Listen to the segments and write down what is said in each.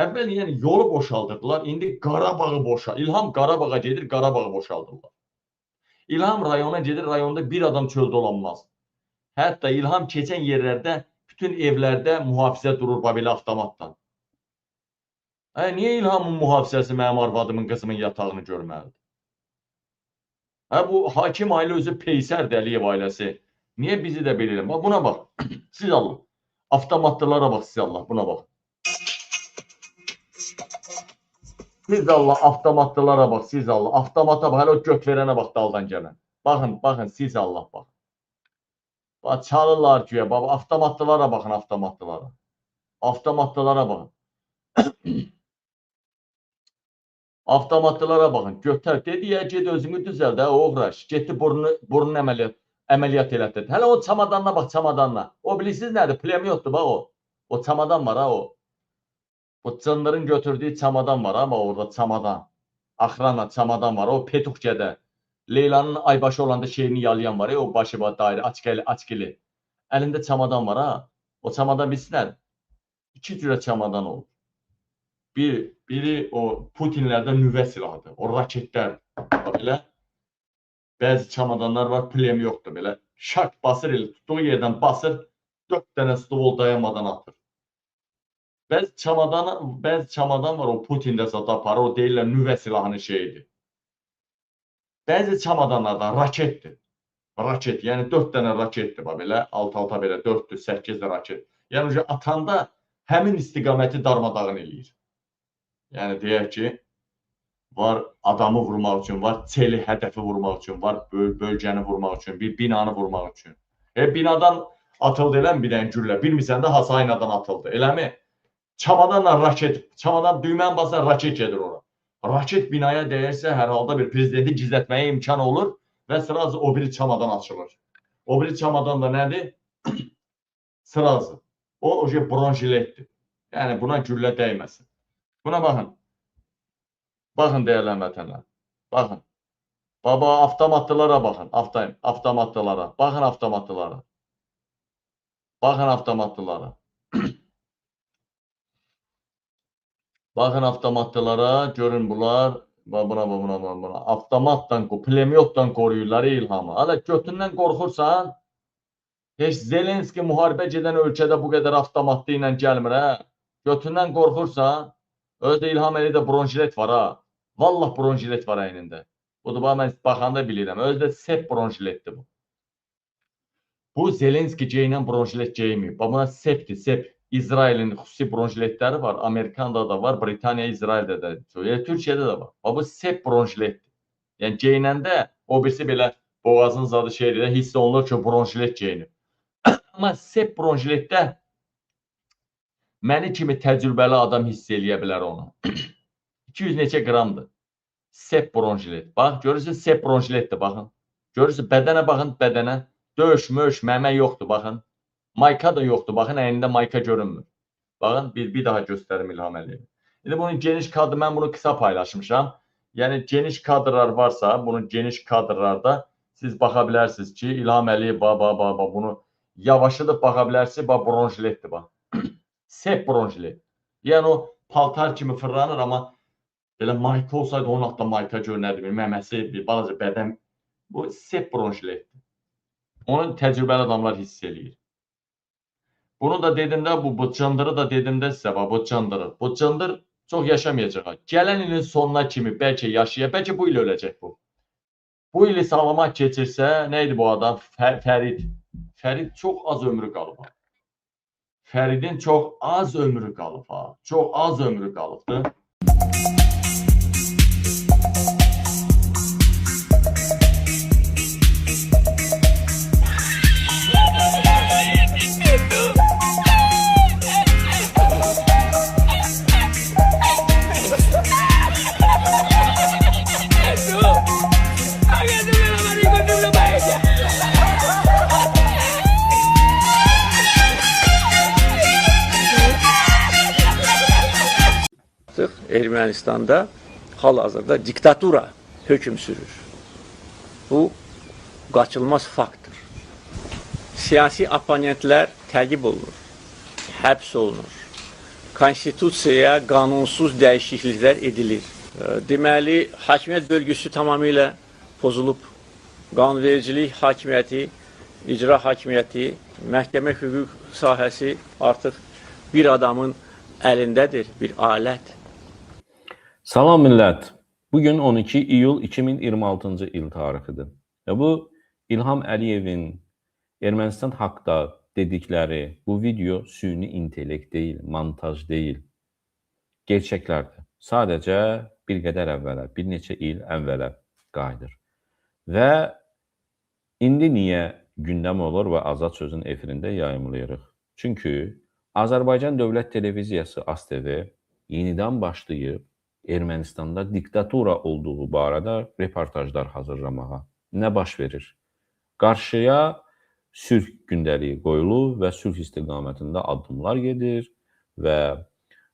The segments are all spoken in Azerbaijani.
Əvvəl yəni yolu boşaldırdılar, indi Qarabağı İlham Qarabağa gedir, Qarabağı boşaldırlar. İlham rayona gedir, rayonda bir adam çöldə olanmaz. Hətta İlham keçən yerlərdə, bütün evlərdə mühafizə durur belə avtomatdan. Niyə İlhamın mühafizəsi mənim arvadımın, qızımın yatağını görməlidir? Bu hakim ailə özü Peysərdir, Əliyev ailəsi. Niyə bizi də belə eləmir? Buna bax, siz Allah. Avtomatlara bax, siz Allah, buna bax. Siz Allah, avtomatlara bax, siz Allah. Avtomata bax, hələ o gök verənə bax, daldan gələn. Baxın, baxın, siz Allah bax. Bax, çalırlar güya, bax, avtomatlara baxın, avtomatlara. Avtomatlara baxın. Avtomatlara baxın, götər, dedi ya, ged özünü düzəld, uğraş, getdi burun əməliyyat elətdir. Hələ o çamadanına bax, çamadanına. O bilirsiniz nədir? Pulemyotdur, bax o. O çamadan var, o. O cındırın götürdüyü çamadan var, ama orada çamadan. Axrana çamadan var, o Petuxkədə. Leylanın aybaşı olanda şeyini yalayan var, o başı var, dairə, açkili. Əlində çamadan var, ha. O çamadan bilsin nədir? 2 cürə çamadan olur. Biri o Putinlərdə nüvə silahıdır, o raketlər. Belə, bəzi çamadanlar var, plem yoxdur, belə. Şak basır, elə tutduğu yerdən basır, 4 dənə stol dayanmadan atır. Bəzi çamadan var, o Putin'də zata aparır, o deyirlər nüvə silahının şeyidir. Bəzi çamadanlardan raketdir. Raket, yəni 4 dənə raketdir, belə, alt-alta belə 4-dür, 8 raket. Yəni, atanda həmin istiqaməti darmadağın eləyir. Yəni, deyək ki, var adamı vurmaq üçün, var çeli hədəfi vurmaq üçün, var bölgəni vurmaq üçün, bir binanı vurmaq üçün. Binadan atıldı eləmi bir dənə güllə, bilmirsən də Hasaynadan atıldı, eləmi? Çamadanla raket, çamadan düyməni basan raket gedir ora. Raket binaya dəyərsə, hər halda bir prezidenti gizlətməyə imkan olur və sırası o biri çamadan açılır. O biri çamadan da nədir? Sırası. O bronjiletdir. Yəni, buna güllə dəyməsin. Buna baxın. Baxın, deyərlər vətənlər. Baxın. Baba, avtomatlılara baxın. Avtomatlılara. Baxın, avtomatlılara. Baxın, avtomatlılara. Baxın, avtomatlılara. Görün bunlar. Buna. Avtomatdan, pulemyotdan qoruyurlar İlhamı. Hala götündən qorxursan, heç Zelenski müharibə gedən ölkədə bu qədər avtomatlı ilə gəlmir, hə? Götündən qorxursan, özdə İlham Əliyevdə bronjilet var, ha? Vallah bronjilet var əynində. Budur, mən baxanda bilirəm. Özdə sep bronjiletdir bu. Bu Zelenski geyinən bronjilet geymir. Buna sepdir, sep. İsrailin xüsusi bronjiletləri var. Amerikanda da var, Britaniya, İsraildə də. Türkiyədə də var. Bu sep bronjiletdir. Yəni, geyinəndə o birisi belə boğazın zadı şeydir, hiss olunur ki, bronjilet geyinir. Amma sep bronjiletdə məni kimi təcrübəli adam hiss eləyə bilər onu. 200 neçə qramdır. Sep bronjilet. Bax, görürsünüz, sep bronjiletdir, baxın. Görürsünüz, bədənə baxın, bədənə. Döş, məmə yoxdur, baxın. Mayka da yoxdur, baxın, əynində mayka görünmür. Baxın, bir daha göstərim İlham Əliyev. İndi bunun geniş kadrı, mən bunu qısa paylaşmışam. Yəni, geniş kadrlar varsa, bunun geniş kadrlarda siz baxa bilərsiniz ki, İlham Əliyev, bunu yavaşıdıb baxa bilərsiniz, bronjiletdir, bax. Sep bronjilet. Yəni, o paltar kimi fırlanır, amma belə mayka olsaydı, onun altında mayka görünərdi, məməsi, bir balaca bədən. Bu, sep bronjiletdir. Onu təcrübəli adamlar hiss eləyir. Bunu da dedim də, bu cındırı da dedim də sizə, bu cındırı. Bu cındır çox yaşamayacaq. Gələn ilin sonuna kimi bəlkə yaşayacaq, bəlkə bu il öləcək bu. Bu ili salamat keçirsə, neydi bu adam? Fərid. Fərid çox az ömrü qalıb. Fəridin çox az ömrü qalıb. Çox az ömrü qalıbdır. Ermənistanda hal-hazırda diktatura hökm sürür. Bu qaçılmaz faktdır. Siyasi oponentlər təqib olunur, həbs olunur. konstitusiyaya qanunsuz dəyişikliklər edilir. Deməli, hakimiyyət bölgüsü tamamilə pozulub. Qanunvericilik hakimiyyəti, icra hakimiyyəti, məhkəmə hüquq sahəsi artıq bir adamın əlindədir, bir alət. Salam millət. Bugün 12 iyul 2026-cı il tarixidir. Və bu İlham Əliyevin Ermənistan haqda dedikləri bu video süni intellekt deyil, montaj deyil. Gerçəklərdir. Sadəcə bir qədər əvvələ, bir neçə il əvvələ qayıdır. Və indi niyə gündəm olur və Azad sözün efirində yayımlayırıq? Çünki Azərbaycan Dövlət Televiziyası ASTV yenidən başlayıb Ermənistanda diktatura olduğu barədə reportajlar hazırlamağa. Nə baş verir? Qarşıya sülh gündəliyi qoyulur və sülh istiqamətində addımlar gedir və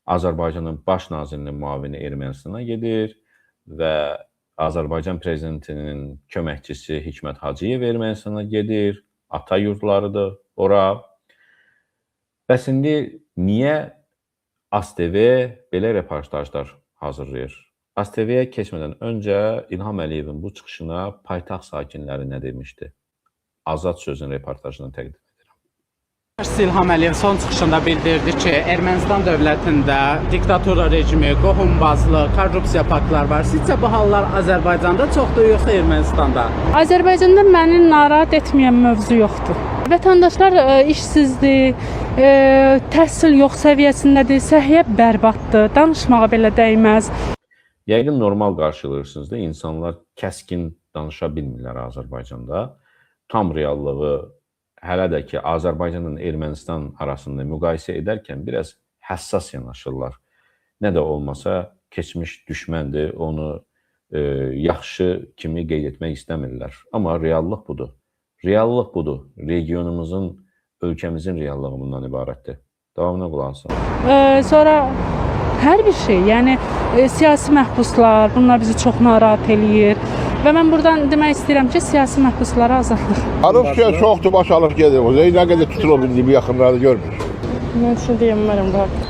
Azərbaycanın baş nazirinin müavini Ermənistana gedir və Azərbaycan prezidentinin köməkçisi Hikmət Hacıyev Ermənistana gedir, ata yurdlarıdır ora. Bəs indi niyə ASTV belə reportajlar hazırlayır? ASTV-yə keçmədən öncə İlham Əliyevin bu çıxışına paytaxt sakinləri nə demişdi? Azad sözün reportajını təqdim edirəm. İlham Əliyev son çıxışında bildirdi ki, Ermənistan dövlətində diktatura rejimi, qohumbazlıq, korrupsiya faktlar var. Sizcə bu hallar Azərbaycanda çoxdur, yoxsa Ermənistanda? Azərbaycanda məni narahat etməyən mövzu yoxdur. Vətəndaşlar işsizdir, təhsil yox səviyyəsindədir, səhiyyə bərbaddır, danışmağa belə dəyməz. Yəqin normal qarşılayırsınız da, insanlar kəskin danışa bilmirlər Azərbaycanda. Tam reallığı hələ də ki, Azərbaycanla Ermənistan arasında müqayisə edərkən biraz həssas yanaşırlar. Nə də olmasa keçmiş düşməndir, onu yaxşı kimi qeyd etmək istəmirlər. Amma reallıq budur. Reallıq budur. Regionumuzun, ölkəmizin reallığı bundan ibarətdir. Davamına qulaq asın. Sonra hər bir şey, yəni siyasi məhbuslar, bunlar bizi çox narahat eləyir. Və mən buradan demək istəyirəm ki, siyasi məhbuslara azadlıq. Korrupsiya çoxdur, baş alır gedir. Nə qədər tutulub bu yaxınlarda görmür. Mən üçün deyəmərəm bu haqda.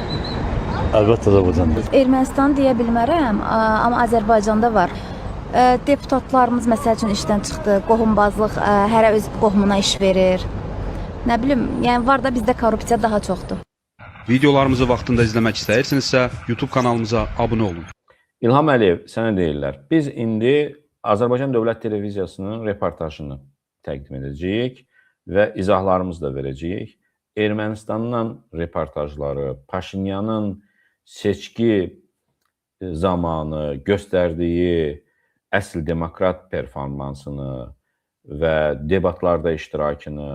Əlbəttə Azərbaycanda. Ermənistan deyə bilmərəm, amma Azərbaycanda var. Deputatlarımız məsəl üçün işdən çıxdı, qohumbazlıq hərə öz qohumuna iş verir. Nə bilim, yəni var da bizdə korrupsiya daha çoxdur. Videolarımızı vaxtında izləmək istəyirsinizsə, YouTube kanalımıza abunə olun. İlham Əliyev, sənə deyirlər. Biz indi Azərbaycan Dövlət Televiziyasının reportajını təqdim edəcəyik və izahlarımızı da verəcəyik. Ermənistandan reportajları, Paşinyanın seçki zamanı göstərdiyi əsl demokrat performansını və debatlarda iştirakını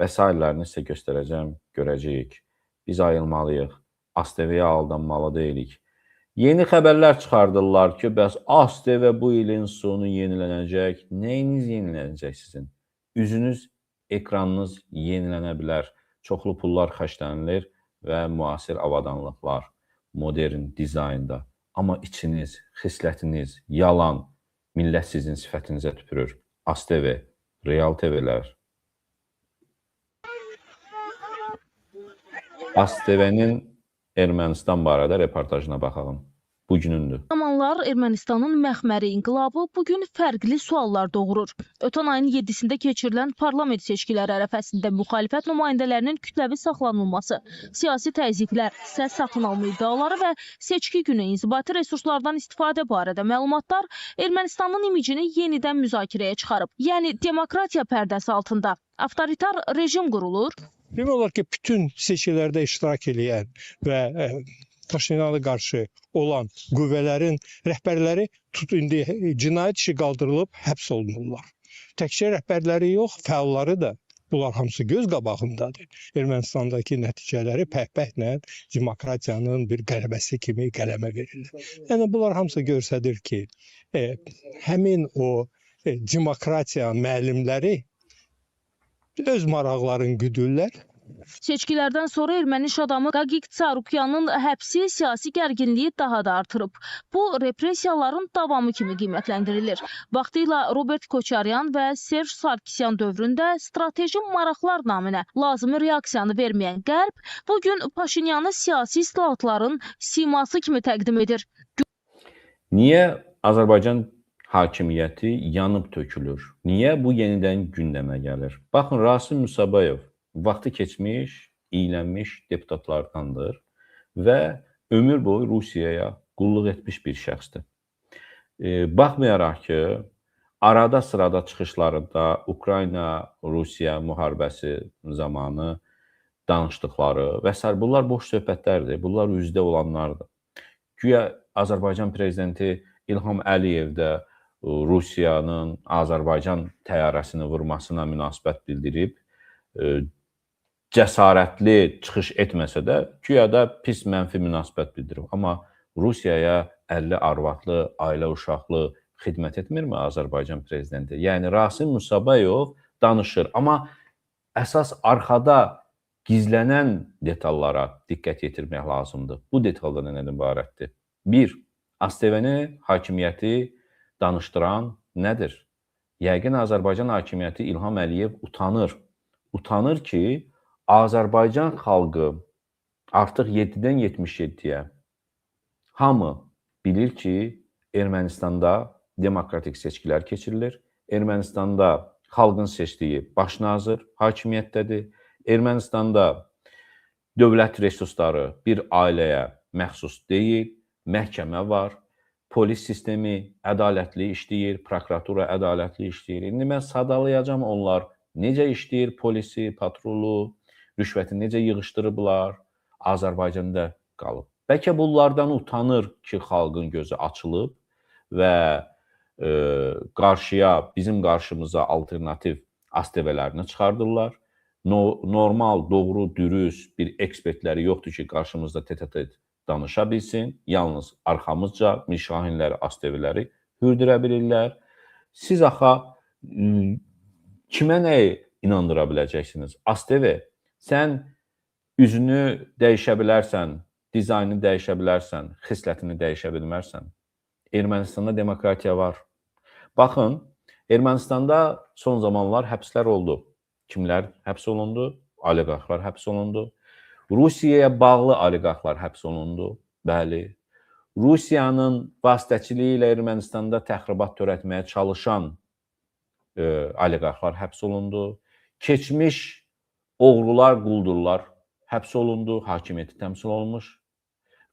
və sairələrini sizə göstərəcəm, görəcəyik. Biz ayılmalıyıq, ASTV-yə aldanmalı deyilik. Yeni xəbərlər çıxardırlar ki, bəs ASTV bu ilin sonu yenilənəcək. Nəyiniz yenilənəcək sizin? Üzünüz, ekranınız yenilənə bilər. Çoxlu pullar xərclənilir və müasir avadanlıqlar, modern dizaynda. Amma içiniz, xislətiniz, yalan, millət sizin sifətinizə tüpürür. ASTV, Real TV-lər. ASTV-nin Ermənistan barədə reportajına baxalım. Bugünündür. Zamanlar Ermənistanın məxməri inqilabı bugün fərqli suallar doğurur. Ötən ayın 7-sində keçirilən parlament seçkiləri ərəfəsində müxalifət nümayəndələrinin kütləvi saxlanılması, siyasi təzyiqlər, səs satın alma iddiaları və seçki günü inzibati resurslardan istifadə barədə məlumatlar Ermənistanın imicini yenidən müzakirəyə çıxarıb. Yəni demokratiya pərdəsi altında avtoritar rejim qurulur. Demək olar ki, bütün seçkilərdə iştirak edən və Paşinyana qarşı olan qüvvələrin rəhbərləri indi cinayət işi qaldırılıb həbs olunurlar. Təkcə rəhbərləri yox, fəalları da bunlar hamısı göz qabağındadır. Ermənistandakı nəticələri pəhpəhlə demokratiyanın bir qələbəsi kimi qələmə verilir. Yəni bunlar hamısı göstərir ki, həmin o demokratiya müəllimləri öz maraqlarını güdürlər Seçkilərdən sonra erməni iş adamı Qaqik Tsarukyanın həbsi siyasi gərginliyi daha da artırıb. Bu, repressiyaların davamı kimi qiymətləndirilir. Vaxtilə Robert Koçaryan və Serj Sarkisyan dövründə strateji maraqlar naminə lazımi reaksiyanı verməyən Qərb, bugün Paşinyanı siyasi islahatların siması kimi təqdim edir. Niyə Azərbaycan hakimiyyəti yanıb tökülür? Niyə bu yenidən gündəmə gəlir? Baxın, Rasim Musabayev vaxtı keçmiş, iylənmiş deputatlardandır və ömür boyu Rusiyaya qulluq etmiş bir şəxsdir. Baxmayaraq ki, arada sırada çıxışlarında Ukrayna-Rusiya müharibəsi zamanı danışdıqları və s. bunlar boş söhbətlərdir, bunlar üzdə olanlardır. Güya Azərbaycan prezidenti İlham Əliyev də Rusiyanın Azərbaycan təyyarəsini vurmasına münasibət bildirib, cəsarətli çıxış etməsə də, güya da pis mənfi münasibət bildirib. Amma Rusiyaya 50 arvadlı, ailə uşaqlı xidmət etmirmi Azərbaycan prezidenti? Yəni, Rasim Musabayev danışır. Amma əsas arxada gizlənən detallara diqqət yetirmək lazımdır. Bu detallar nədən ibarətdir? 1. ASTV-ni hakimiyyəti danışdıran nədir? Yəqin Azərbaycan hakimiyyəti İlham Əliyev utanır. Utanır ki, Azərbaycan xalqı artıq 7-dən 77-yə hamı bilir ki, Ermənistanda demokratik seçkilər keçirilir. Ermənistanda xalqın seçdiyi baş nazir hakimiyyətdədir. Ermənistanda dövlət resursları bir ailəyə məxsus deyil, məhkəmə var, polis sistemi ədalətli işləyir, prokuratura ədalətli işləyir. İndi mən sadalayacağım onlar necə işləyir polisi, patrolu, rüşvəti necə yığışdırıblar, Azərbaycanda qalıb. Bəlkə bunlardan utanır ki, xalqın gözü açılıb və bizim qarşımıza alternativ ASTV-lərini çıxardırlar. Normal, doğru, dürüst bir ekspertləri yoxdur ki, qarşımızda tete-tet danışa bilsin. Yalnız arxamızca Mişahinləri, ASTV-ləri hürdürə bilirlər. Siz axa kimə nəyi inandıra biləcəksiniz? ASTV, sən üzünü dəyişə bilərsən, dizaynı dəyişə bilərsən, xislətini dəyişə bilmərsən. Ermənistanda demokratiya var. Baxın, Ermənistanda son zamanlar həbslər oldu. Kimlər həbs olundu? Oliqarxlar həbs olundu. Rusiyaya bağlı oliqarxlar həbs olundu. Bəli. Rusiyanın vasitəçiliyi ilə Ermənistanda təxribat törətməyə çalışan oliqarxlar həbs olundu. Keçmiş oğrular, quldurlar həbs olundu, hakimiyyəti təmsil olunmuş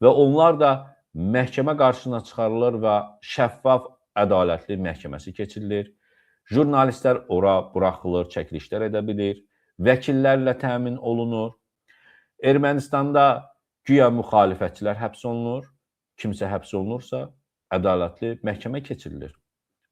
və onlar da məhkəmə qarşısına çıxarılır və şəffaf, ədalətli məhkəməsi keçirilir. Jurnalistlər ora buraxılır, çəkilişlər edə bilir, vəkillərlə təmin olunur. Ermənistanda güya müxalifətçilər həbs olunur, kimsə həbs olunursa, ədalətli məhkəmə keçirilir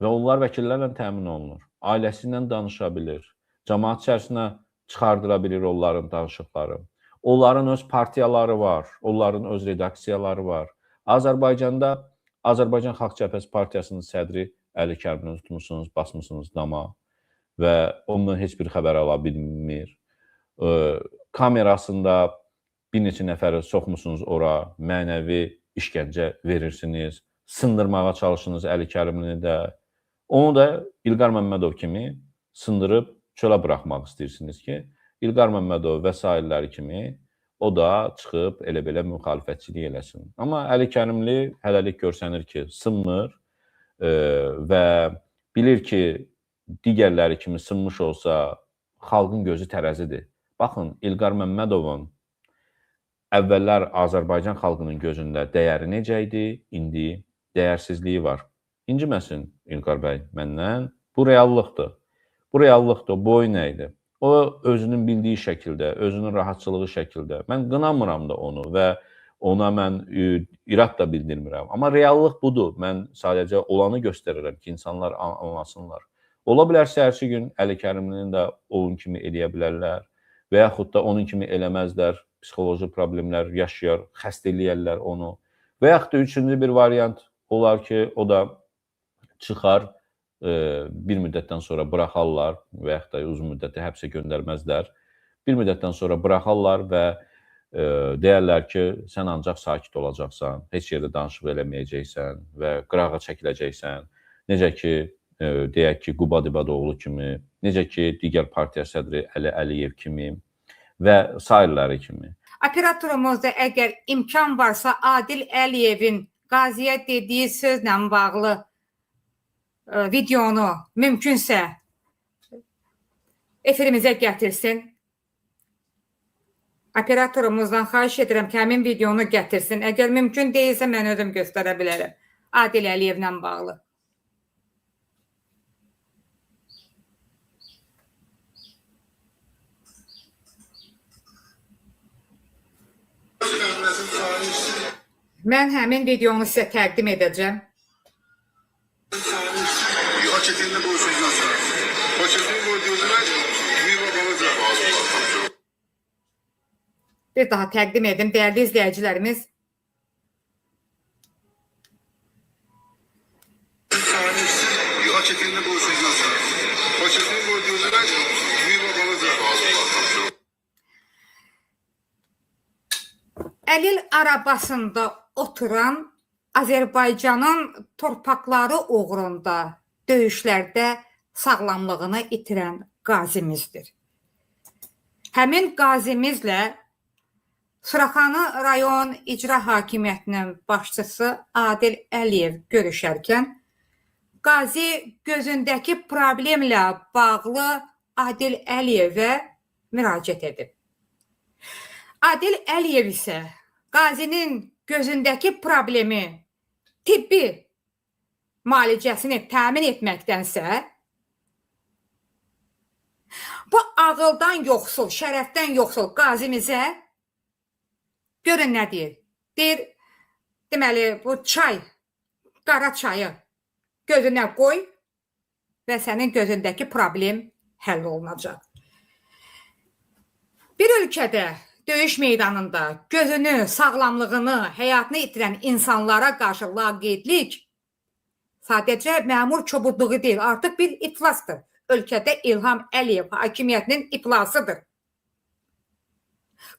və onlar vəkillərlə təmin olunur. Ailəsi ilə danışa bilir, cəmaət içərisinə çıxardıra bilir onların danışıqları. Onların öz partiyaları var, onların öz redaksiyaları var. Azərbaycanda Azərbaycan Xalq Cəbhəsi Partiyasının sədri Əli Kərimini tutmuşsunuz, basmışsınız dama və ondan heç bir xəbər ala bilmir. Kamerasında bir neçə nəfəri soxmusunuz ora, mənəvi işgəncə verirsiniz, sındırmağa çalışırsınız Əli Kərimini də. Onu da İlqar Məmmədov kimi sındırıb çölə buraxmaq istəyirsiniz ki, İlqar Məmmədov və sairləri kimi o da çıxıb elə-belə müxalifətçilik eləsin. Amma Əli Kərimli hələlik görsənir ki, sınmır və bilir ki, digərləri kimi sınmış olsa, xalqın gözü tərəzidir. Baxın, İlqar Məmmədovun əvvəllər Azərbaycan xalqının gözündə dəyəri necə idi, indi dəyərsizliyi var. İnciməsin İlqar bəy məndən, bu reallıqdır. Bu reallıqdır, bu oyun nə idi? O özünün bildiyi şəkildə, özünün rahatçılığı şəkildə. Mən qınamıram da onu və ona mən irad da bildirmirəm. Amma reallıq budur. Mən sadəcə olanı göstərirəm ki, insanlar anlasınlar. Ola bilər səhərsi gün Əli Kərimlinin də onun kimi eləyə bilərlər və yaxud da onun kimi eləməzlər, psixoloji problemlər yaşayar, xəstə eləyərlər onu. Və yaxud da üçüncü bir variant olar ki, o da çıxar, bir müddətdən sonra buraxarlar və yaxud da uzun müddətə həbsə göndərməzlər Bir müddətdən sonra buraxarlar və deyərlər ki, sən ancaq sakit olacaqsan, heç yerdə danışıq eləməyəcəksən və qırağa çəkiləcəksən. Necə ki, deyək ki, Quba Dibadoğlu kimi, necə ki, digər partiya sədri Əli Əliyev kimi və sairələri kimi. Operatorumuzda əgər imkan varsa Adil Əliyevin Qaziyə dediyi sözlə bağlı videonu mümkünsə efirimizə gətirsin. Operatorumuzdan xahiş edirəm ki, həmin videonu gətirsin. Əgər mümkün deyilsə, mən özüm göstərə bilərəm. Adil Əliyevlə bağlı. Mən həmin videonu sizə təqdim edəcəm. Bir daha təqdim edim, dəyərli izləyicilərimiz. Əlil arabasında oturan Azərbaycanın torpaqları uğrunda döyüşlərdə sağlamlığını itirən qazimizdir. Həmin qazimizlə Suraxanı rayon icra hakimiyyətinin başçısı Adil Əliyev görüşərkən qazi gözündəki problemlə bağlı Adil Əliyevə müraciət edib. Adil Əliyev isə qazinin gözündəki problemi tibbi müalicəsini təmin etməkdənsə bu ağıldan yoxsul, şərəfdən yoxsul qazimizə görün nə deyir? Deyir, deməli, bu çay, qara çayı gözünə qoy və sənin gözündəki problem həll olunacaq. Bir ölkədə, döyüş meydanında gözünü, sağlamlığını, həyatını itirən insanlara qarşı laqeydlik sadəcə məmur çobudluğu deyil, artıq bir iflasdır. Ölkədə İlham Əliyev hakimiyyətinin iflasıdır.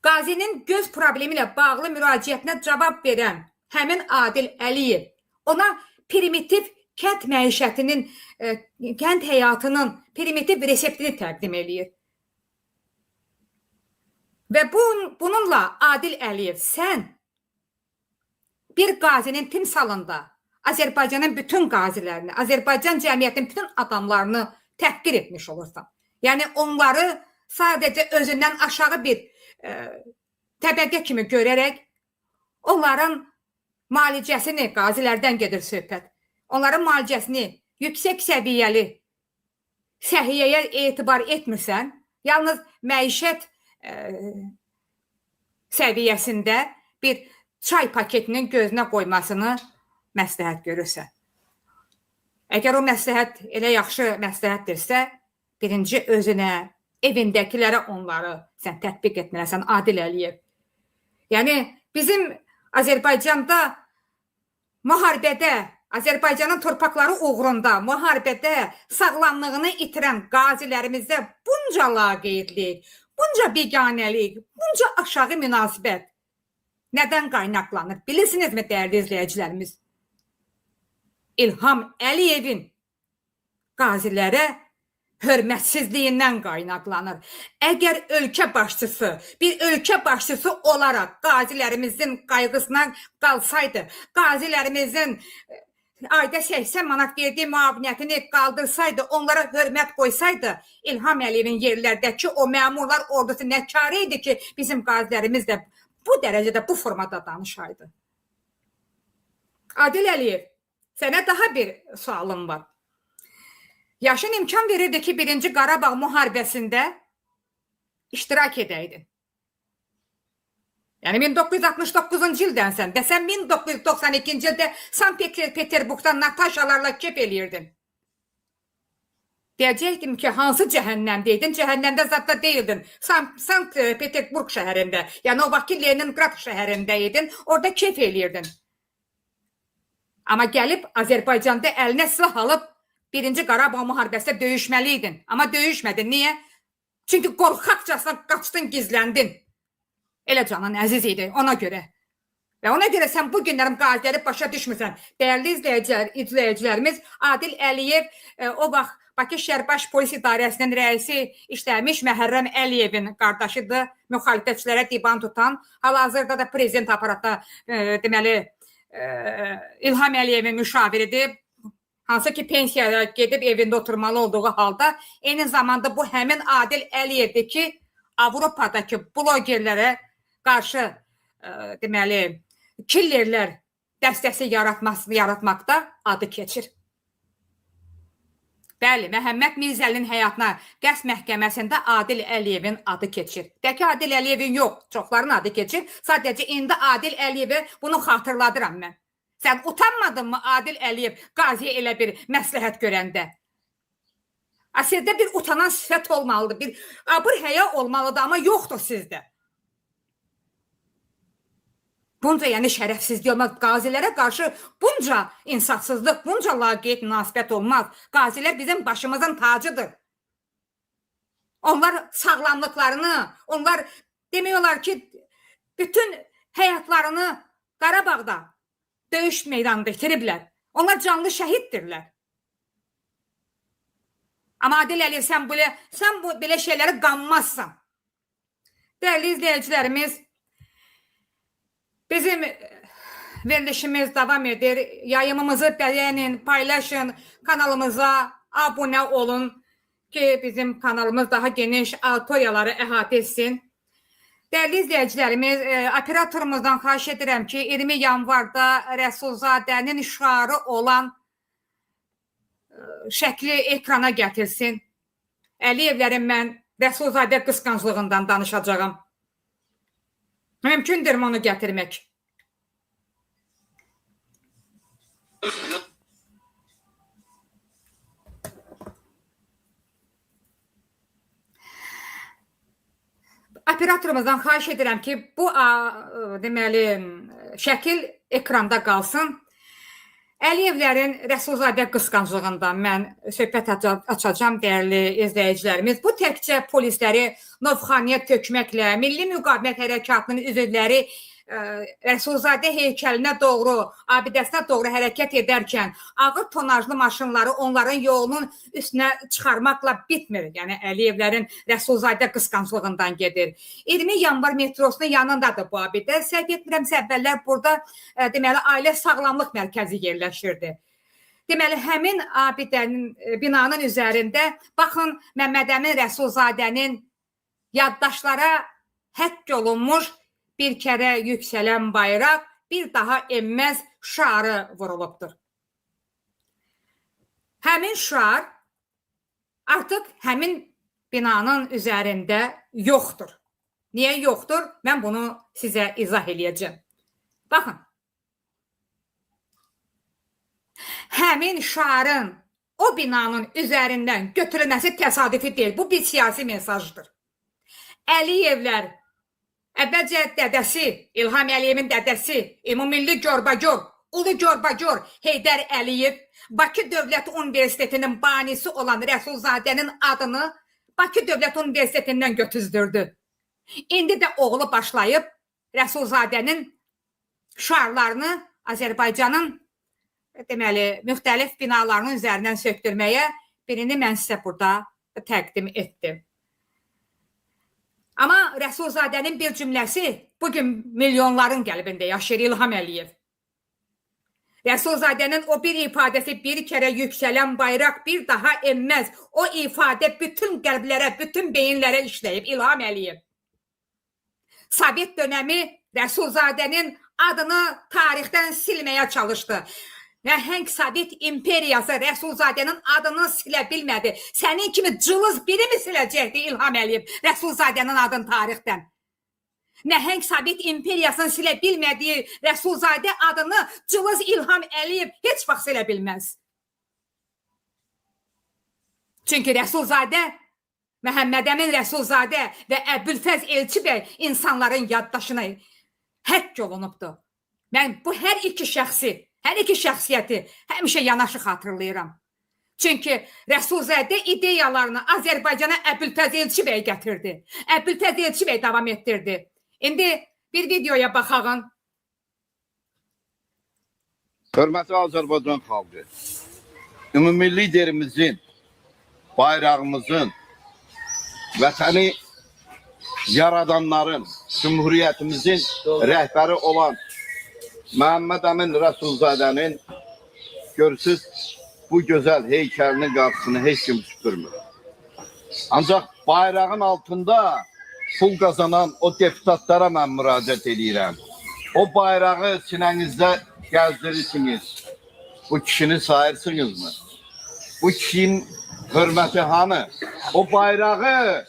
Qazinin göz problemi ilə bağlı müraciətinə cavab verən həmin Adil Əliyev ona primitiv kənd məişətinin, kənd həyatının primitiv reseptini təqdim eləyir. Və bununla Adil Əliyev sən bir qazinin timsalında Azərbaycanın bütün qazilərini, Azərbaycan cəmiyyətinin bütün adamlarını təhqir etmiş olursan. Yəni onları sadəcə özündən aşağı bir təbəqə kimi görərək onların müalicəsini, qazilərdən gedir söhbət. Onların müalicəsini yüksək səviyyəli səhiyyəyə etibar etmirsən, yalnız məişət səviyyəsində bir çay paketinin gözünə qoymasını məsləhət görürsən. Əgər o məsləhət elə yaxşı məsləhətdirsə, birinci özünə, evindəkilərə onları sən tətbiq etməlisən, Adil Əliyev. Yəni, bizim Azərbaycanda müharibədə, Azərbaycanın torpaqları uğrunda müharibədə sağlamlığını itirən qazilərimizdə bunca laqeydlik, bunca biganəlik, bunca aşağı münasibət nədən qaynaqlanır? Bilirsinizmi, dəyərli izləyicilərimiz? İlham Əliyevin qazilərə hörmətsizliyindən qaynaqlanır. Əgər ölkə başçısı, bir ölkə başçısı olaraq qazilərimizin qayğısına qalsaydı, qazilərimizin ayda 80 manat verdiyi müavinətini qaldırsaydı, onlara hörmət qoysaydı, İlham Əliyevin yerlərdəki o məmurlar ordusu nə karı idi ki, bizim qazilərimiz də bu dərəcədə, bu formada danışaydı. Adil Əliyev, sənə daha bir sualım var. Yaşın imkan verirdi ki, 1-ci Qarabağ müharibəsində iştirak edəydin. Yəni 1969-cu ildənsən və sən 1992-ci ildə Sankt-Peterburqdan Nataşalarla kef eləyirdin. Deyəcəkdim ki, hansı cəhənnəmdəydin? Cəhənnəmdə zətdə deyildin. Sankt-Peterburq şəhərində, yəni o vaxt Leningrad şəhərindəydin, orada kef eləyirdin. Amma gəlib Azərbaycanda əlinə silah alıb 1-ci Qarabağ müharibəsində döyüşməliydin. Amma döyüşmədin. Niyə? Çünki qorxaqcasına qaçdın, gizləndin. Elə canan əziz idi ona görə. Və ona görə sən bu günlərim qaziləri başa düşmürsən. Dəyərli izləyicilərimiz, Adil Əliyev o vaxt Bakı şəhər Baş Polis İdarəsinin rəisi işləmiş Məhərrəm Əliyevin qardaşıdır. Müxalifətçilərə divan tutan, hal-hazırda da prezident aparatda deməli İlham Əliyevin müşaviridir. Hansı ki pensiyaya gedib evində oturmalı olduğu halda eyni zamanda bu həmin Adil Əliyevdir ki, Avropadakı blogerlərə qarşı deməli killerlər dəstəsi yaratmaqda adı keçir. Bəli, Məhəmməd Mirzəlinin həyatına qəsd məhkəməsində Adil Əliyevin adı keçir. Dəki Adil Əliyevin yox, çoxların adı keçir. Sadəcə indi Adil Əliyevə bunu xatırladıram mən. Sən utanmadın mı Adil Əliyev qaziyə elə bir məsləhət görəndə? Sizdə bir utanan sifət olmalıdır, bir abır-həya olmalıdır, amma yoxdur sizdə. Bunca yəni şərəfsizlik olmaz. Qazilərə qarşı bunca insafsızlıq, bunca laqeyd münasibət olmaz. Qazilər bizim başımızın tacıdır. Onlar sağlamlıqlarını, onlar demək olar ki, bütün həyatlarını Qarabağda döyüş meydanında itiriblər. Onlar canlı şəhiddirlər. Amma Adil Əliyev, sən belə şeyləri qanmazsan. Dəyərli izləyicilərimiz, bizim verilişimiz davam edir. Yayımımızı bəyənin, paylaşın, kanalımıza abunə olun ki, bizim kanalımız daha geniş auditoriyaları əhatə etsin. Dəyərli izləyicilərimiz, operatorumuzdan xahiş edirəm ki, 20 yanvarda Rəsulzadənin şüarı olan şəkli ekrana gətirsin. Əliyevlərin mən Rəsulzadə qısqanclığından danışacağım. Mümkündür onu gətirmək. Operatorumuzdan xahiş edirəm ki, bu deməli şəkil ekranda qalsın. Əliyevlərin Rəsulzadə qısqanclığından mən söhbət açacağım, dəyərli izləyicilərimiz. Bu təkcə polisləri Novxanıya tökməklə, Milli Müqavimət Hərəkatının üzvləri Rəsulzadə heykəlinə doğru, abidəsinə doğru hərəkət edərkən ağır tonajlı maşınları onların yolunun üstünə çıxarmaqla bitmir. Yəni Əliyevlərin Rəsulzadə qısqanclığından gedir. 20 yanvar metrosunun yanındadır bu abidə. Səhv etmirəmsə əvvəllər burada deməli ailə sağlamlıq mərkəzi yerləşirdi. Deməli həmin abidənin binanın üzərində baxın Məmməd Əmin Rəsulzadənin yaddaşlara həkk olunmuş bir kərə yüksələn bayraq, bir daha enməz şüarı vurulubdur. Həmin şüar artıq həmin binanın üzərində yoxdur. Niyə yoxdur? Mən bunu sizə izah eləyəcəm. Baxın. Həmin şüarın o binanın üzərindən götürülməsi təsadüfi deyil. Bu bir siyasi mesajdır. Əliyevlər əvvəlcə dədəsi, İlham Əliyevin dədəsi, Ümumilli Gorbagor, Ulu Gorbagor Heydər Əliyev Bakı Dövlət Universitetinin banisi olan Rəsulzadənin adını Bakı Dövlət Universitetindən götüzdürdü. İndi də oğlu başlayıb Rəsulzadənin şüarlarını Azərbaycanın deməli müxtəlif binalarının üzərindən sökdürməyə birini mən sizə burada təqdim etdim. Amma Rəsulzadənin bir cümləsi bugün milyonların qəlbində yaşayır, İlham Əliyev. Rəsulzadənin o bir ifadəsi, bir kərə yüksələn bayraq bir daha enməz. O ifadə bütün qəlblərə, bütün beyinlərə işləyib, İlham Əliyev. Sovet dönəmi Rəsulzadənin adını tarixdən silməyə çalışdı. Nəhəng Sovet imperiyası Rəsulzadənin adını silə bilmədi. Sənin kimi cılız biri mi siləcəkdi İlham Əliyev Rəsulzadənin adını tarixdən? Nəhəng Sovet imperiyasını silə bilmədiyi Rəsulzadə adını cılız İlham Əliyev heç vaxt silə bilməz. Çünki Rəsulzadə, Məhəmməd Əmin Rəsulzadə və Əbülfəz Elçi bəy insanların yaddaşına həkk olunubdur. Mən bu hər iki şəxsiyyəti həmişə yanaşı xatırlayıram. Çünki Rəsulzadə ideyalarını Azərbaycana Əbülfəz Elçi bəy gətirdi. Əbülfəz Elçi bəy davam etdirdi. İndi bir videoya baxağın. Hörmətli Azərbaycan xalqı, ümumi liderimizin, bayrağımızın, vətəni yaradanların, Cumhuriyyətimizin rəhbəri olan Məhəmməd Əmin Rəsulzadənin görürsüz, bu gözəl heykəlinin qarşısını heç kim süpürmür. Ancaq bayrağın altında pul qazanan o deputatlara mən müraciət edirəm. O bayrağı sinənizdə gəzdirirsiniz. Bu kişini sayırsınızmı? Bu kişinin hörməti hanı? O bayrağı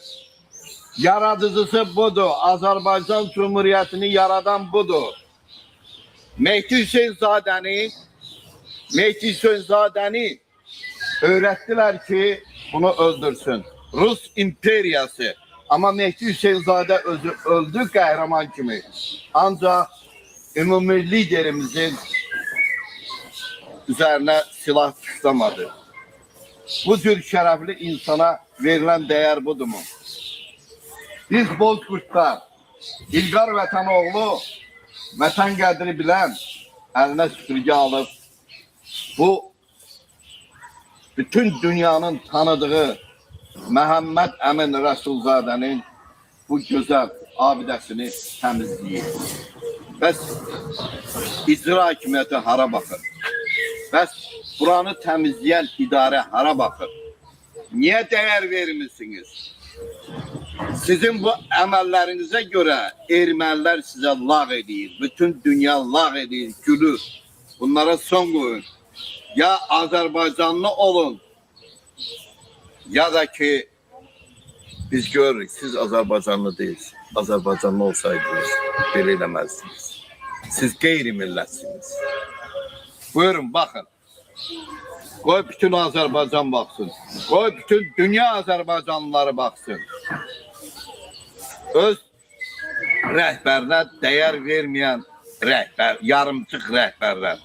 yaradıcısı budur. Azərbaycan Cumhuriyyətini yaradan budur. Mehdi Hüseynzadəni öğrettiler ki bunu öldürsün. Rus imperiyası. Ama Mehdi Hüseynzadə özü öldü qəhrəman kimi. Ancaq ümumi liderimizin üzerine silah tutlamadı. Bu tür şərəfli insana verilen değer budur mu? Biz Bozkurtlar, İlqar Vətənoğlu, vətən qədri bilən, əlinə süpürge alıp bu bütün dünyanın tanıdığı Məhəmməd Əmin Rəsulzadənin bu gözəl abidəsini təmizləyir. Bəs icra hakimiyyəti hara baxır? Bəs buranı təmizləyən idarə hara baxır? Niyə dəyər vermirsiniz? Sizin bu əməllərinizə görə ermənilər sizə lağ edir. Bütün dünya lağ edir, gülür. Bunlara son qoyun. Ya Azərbaycanlı olun, ya da ki biz görürük, siz Azərbaycanlı değilsiniz. Azərbaycanlı olsaydınız, belə eləməzdiniz. Siz qeyri-millətsiniz. Buyurun, baxın. Qoy bütün Azərbaycan baxsın. Qoy bütün dünya Azərbaycanlıları baxsın. Öz rəhbərinə dəyər verməyən rəhbər, yarımçıq rəhbərlər.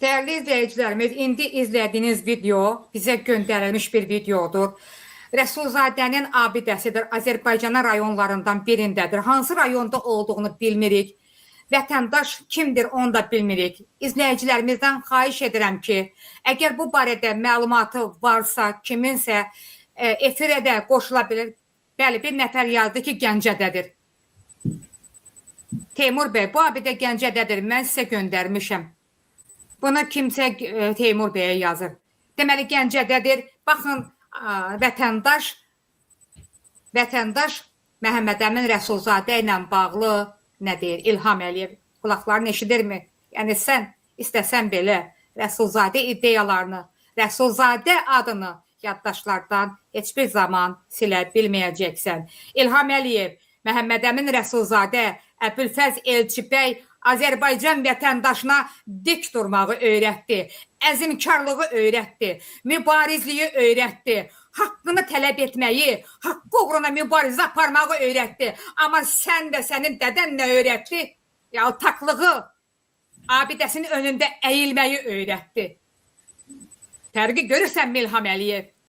Değerli izleyicilerimiz, indi izlediğiniz video bize gönderilmiş bir videodur. Rəsulzadənin abidəsidir. Azərbaycan rayonlarından birindədir. Hansı rayonda olduğunu bilmirik. Vətəndaş kimdir onu da bilmirik. İzləyicilərimizdən xahiş edirəm ki, əgər bu barədə məlumatı varsa, kiminsə efirə də qoşula bilir. Bəli, bir nəfər yazdı ki, Gəncədədir. Teymur bəy, bu abidə Gəncədədir. Mən sizə göndərmişəm. Bunu kimsə Teymur bəyə yazır. Deməli, Gəncədədir. Baxın, vətəndaş Məhəmməd Əmin Rəsulzadə ilə bağlı nə deyir? İlham Əliyev qulaqlarını eşidirmi? Yəni sən istəsən belə Rəsulzadə ideyalarını, Rəsulzadə adını yaddaşlardan heç bir zaman silə bilməyəcəksən. İlham Əliyev, Məhəmməd Əmin Rəsulzadə, Əbülfəz Elçi bəy Azərbaycan vətəndaşına dik durmağı öyrətdi, əzmkarlığı öyrətdi, mübarizliyi öyrətdi, haqqını tələb etməyi, haqqı uğruna mübarizə aparmağı öyrətdi. Amma sən də sənin dədən nə öyrətdi? Yaltaqlığı, abidəsinin önündə əyilməyi öyrətdi. Fərqi görürsən İlham Əliyev?